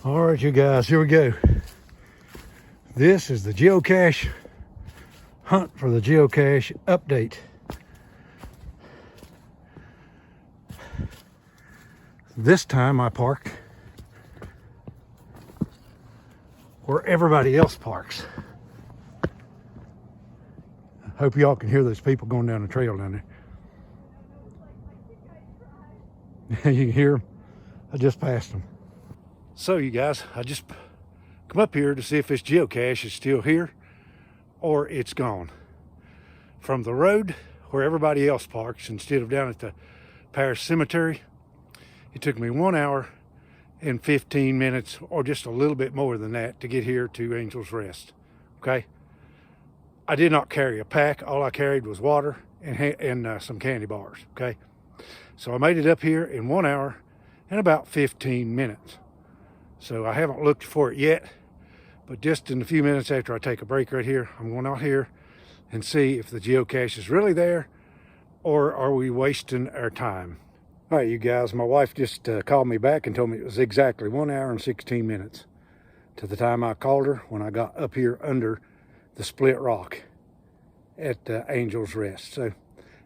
All right, you guys, here we go. This is the geocache hunt for the geocache update. This time I park where everybody else parks. I hope y'all can hear those people going down the trail down there. You can hear them? I just passed them. So you guys, I just come up here to see if this geocache is still here or it's gone. From the road where everybody else parks instead of down at the parish cemetery, it took me 1 hour and 15 minutes or just a little bit more than that to get here to Angel's Rest. Okay, I did not carry a pack. All I carried was water and some candy bars. Okay, so I made it up here in 1 hour and about 15 minutes. So I haven't looked for it yet, but just in a few minutes after I take a break right here, I'm going out here and see if the geocache is really there or are we wasting our time. All right, you guys, my wife just called me back and told me it was exactly 1 hour and 16 minutes to the time I called her when I got up here under the split rock at Angel's Rest. So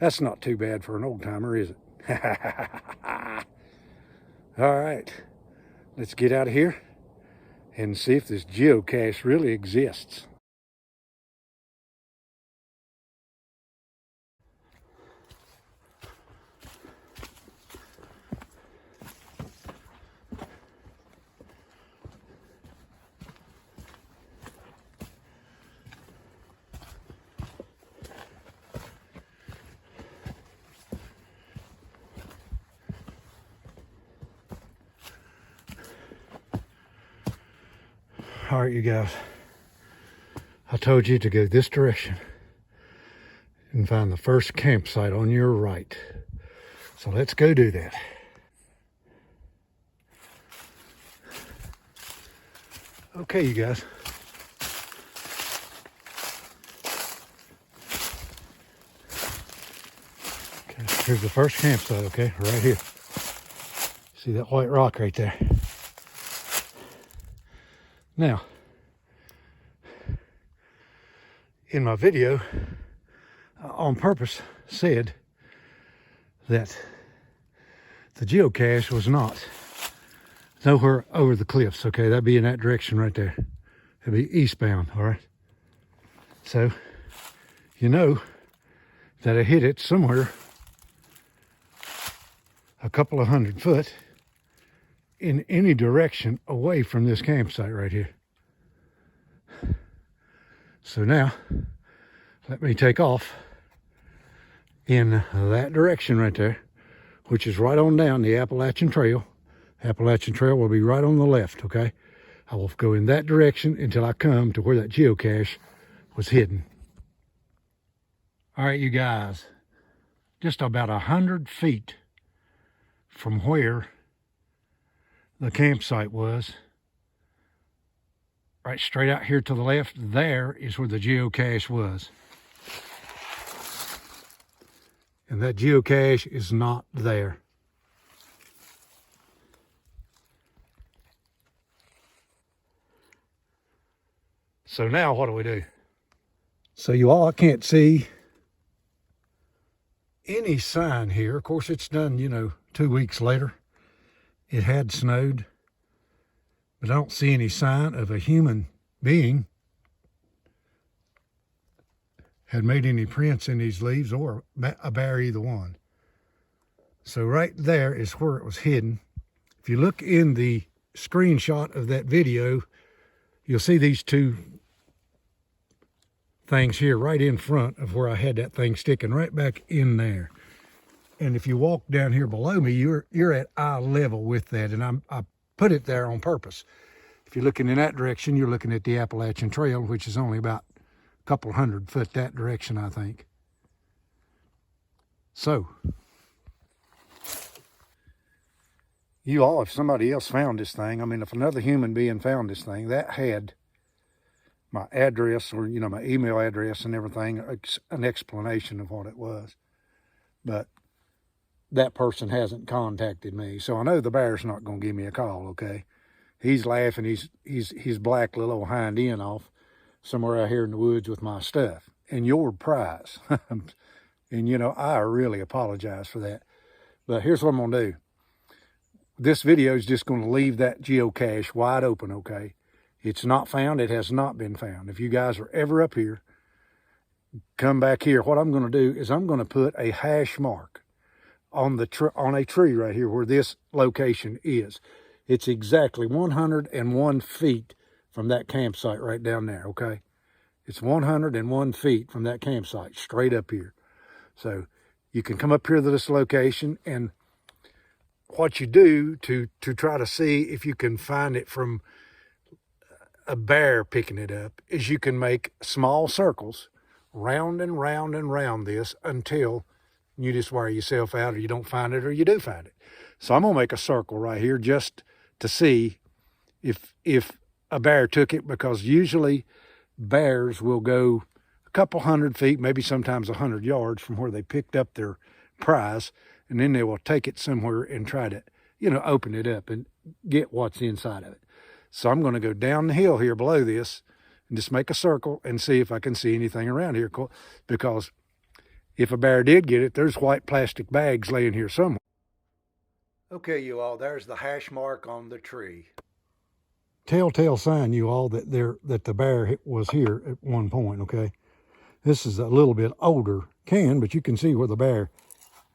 that's not too bad for an old timer, is it? All right, let's get out of here and see if this geocache really exists. All right, you guys, I told you to go this direction and find the first campsite on your right. So let's go do that. Okay, you guys. Okay, here's the first campsite, okay, right here. See that white rock right there? Now, in my video, on purpose said that the geocache was not nowhere over the cliffs, okay? That'd be in that direction right there. It'd be eastbound, all right? So, you know that I hit it somewhere a couple of 100 foot in any direction away from this campsite right here. So now, let me take off in that direction right there, which is right on down the Appalachian Trail. Appalachian Trail will be right on the left, okay? I will go in that direction until I come to where that geocache was hidden. All right, you guys, just about 100 feet from where the campsite was, right straight out here to the left, there is where the geocache was. And that geocache is not there. So now what do we do? So you all can't see any sign here. Of course, it's done, 2 weeks later. It had snowed, but I don't see any sign of a human being had made any prints in these leaves or a bear, either one. So right there is where it was hidden. If you look in the screenshot of that video, you'll see these two things here right in front of where I had that thing sticking right back in there. And if you walk down here below me, you're at eye level with that, and I put it there on purpose. If you're looking in that direction, you're looking at the Appalachian Trail, which is only about a couple 100 foot that direction, I think. So, you all, if somebody else found this thing, I mean, if another human being found this thing, that had my address or, my email address and everything, an explanation of what it was. But that person hasn't contacted me. So I know the bear's not going to give me a call, okay? He's laughing his black little old hind end off somewhere out here in the woods with my stuff and your prize. And you know, I really apologize for that. But here's what I'm gonna do. This video is just gonna leave that geocache wide open, okay? It's not found, it has not been found. If you guys are ever up here, come back here. What I'm gonna do is I'm gonna put a hash mark on a tree right here where this location is. It's exactly 101 feet from that campsite right down there, okay? It's 101 feet from that campsite, straight up here. So you can come up here to this location, and what you do to try to see if you can find it from a bear picking it up is you can make small circles round and round and round this until you just wear yourself out, or you don't find it, or you do find it. So I'm gonna make a circle right here just to see if a bear took it, because usually bears will go a couple 100 feet, maybe sometimes 100 yards from where they picked up their prize, and then they will take it somewhere and try to, you know, open it up and get what's inside of it. So I'm going to go down the hill here below this and just make a circle and see if I can see anything around here, because if a bear did get it, there's white plastic bags laying here somewhere. Okay, you all, there's the hash mark on the tree. Telltale sign, you all, that the bear was here at one point, okay? This is a little bit older can, but you can see where the bear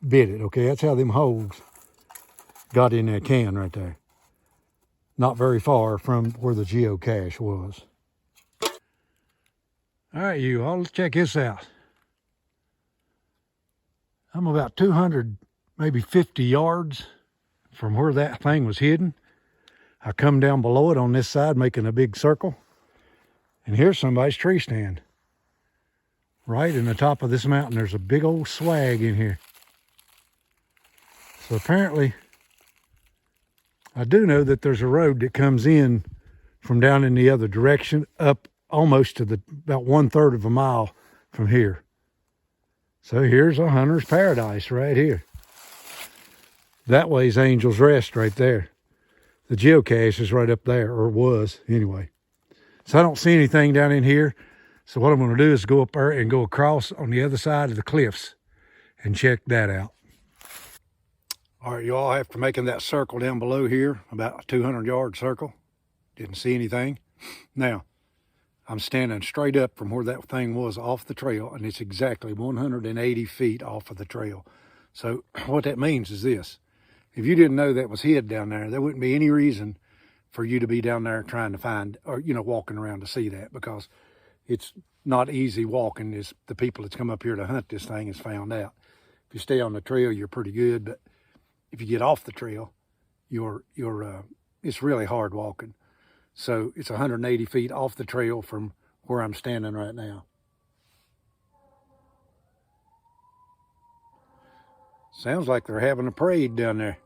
bit it, okay? That's how them holes got in that can right there. Not very far from where the geocache was. All right, you all, let's check this out. I'm about 200, maybe 50 yards from where that thing was hidden. I come down below it on this side, making a big circle. And here's somebody's tree stand. Right in the top of this mountain, there's a big old swag in here. So apparently, I do know that there's a road that comes in from down in the other direction, up almost to about 1/3 of a mile from here. So here's a hunter's paradise right here. That way's Angel's Rest right there. The geocache is right up there, or was anyway. So I don't see anything down in here. So what I'm going to do is go up there and go across on the other side of the cliffs and check that out. All right, you all, after making that circle down below here, about a 200-yard circle, didn't see anything. Now, I'm standing straight up from where that thing was off the trail, and it's exactly 180 feet off of the trail. So what that means is this. If you didn't know that was hid down there, there wouldn't be any reason for you to be down there trying to find, or, you know, walking around to see that, because it's not easy walking, as the people that's come up here to hunt this thing has found out. If you stay on the trail, you're pretty good, but if you get off the trail, it's really hard walking. So it's 180 feet off the trail from where I'm standing right now. Sounds like they're having a parade down there.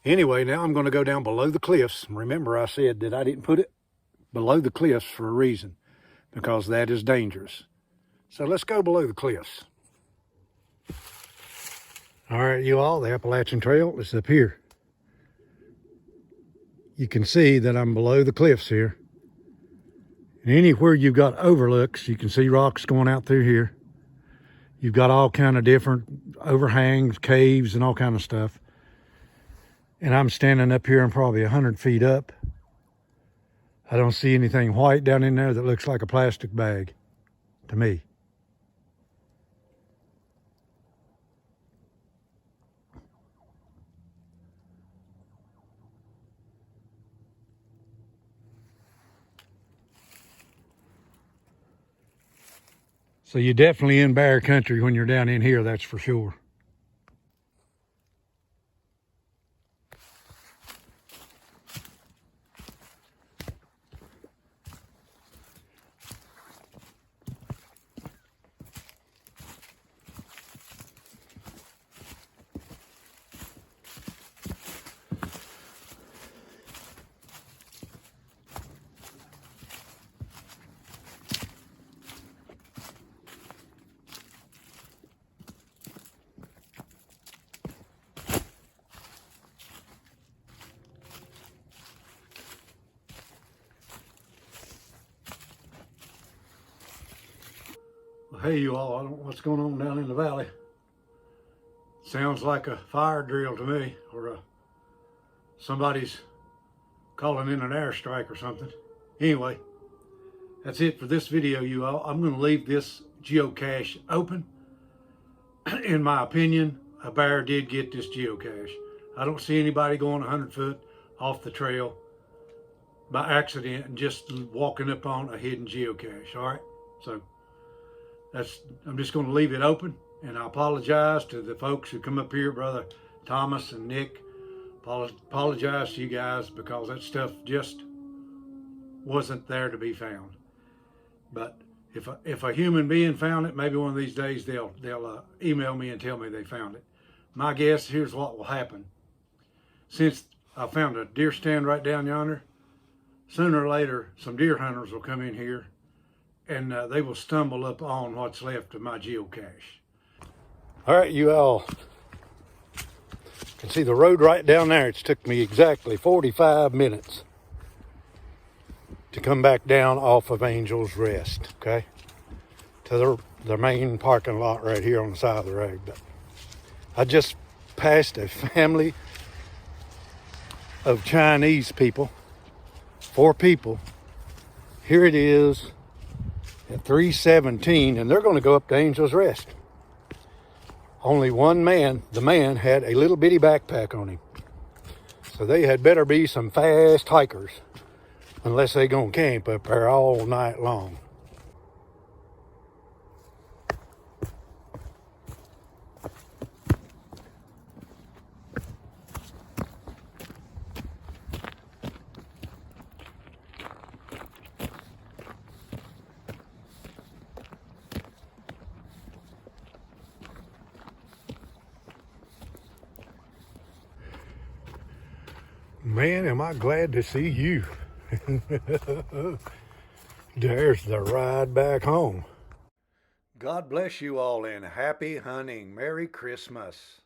Anyway, now I'm going to go down below the cliffs. Remember, I said that I didn't put it below the cliffs for a reason, because that is dangerous. So let's go below the cliffs. All right, you all, the Appalachian Trail is up here. You can see that I'm below the cliffs here. And anywhere you've got overlooks, you can see rocks going out through here. You've got all kind of different overhangs, caves, and all kind of stuff. And I'm standing up here, I'm probably 100 feet up. I don't see anything white down in there that looks like a plastic bag to me. So you're definitely in bear country when you're down in here, that's for sure. Well, hey you all, I don't know what's going on down in the valley. Sounds like a fire drill to me, or somebody's calling in an airstrike or something. Anyway, that's it for this video, you all. I'm going to leave this geocache open. In my opinion, a bear did get this geocache. I don't see anybody going 100 foot off the trail by accident and just walking up on a hidden geocache. All right, so I'm just going to leave it open, and I apologize to the folks who come up here, Brother Thomas and Nick. Apologize to you guys because that stuff just wasn't there to be found. But if a human being found it, maybe one of these days they'll email me and tell me they found it. My guess, here's what will happen. Since I found a deer stand right down yonder, sooner or later some deer hunters will come in here and they will stumble up on what's left of my geocache. All right, you all can see the road right down there. It's took me exactly 45 minutes to come back down off of Angel's Rest, okay, to the main parking lot right here on the side of the road. But I just passed a family of Chinese people, 4 people. Here it is at 3:17, and they're going to go up to Angel's Rest. Only one man, the man had a little bitty backpack on him. So they had better be some fast hikers, unless they gonna camp up there all night long. Man, am I glad to see you. There's the ride back home. God bless you all and happy hunting. Merry Christmas.